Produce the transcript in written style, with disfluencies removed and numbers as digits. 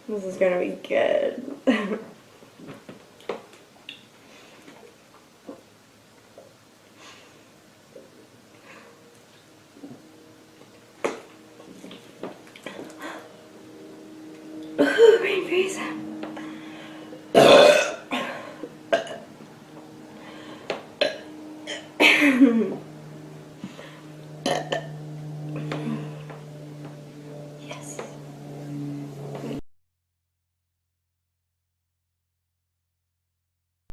This is gonna be good. Ooh, brain freeze.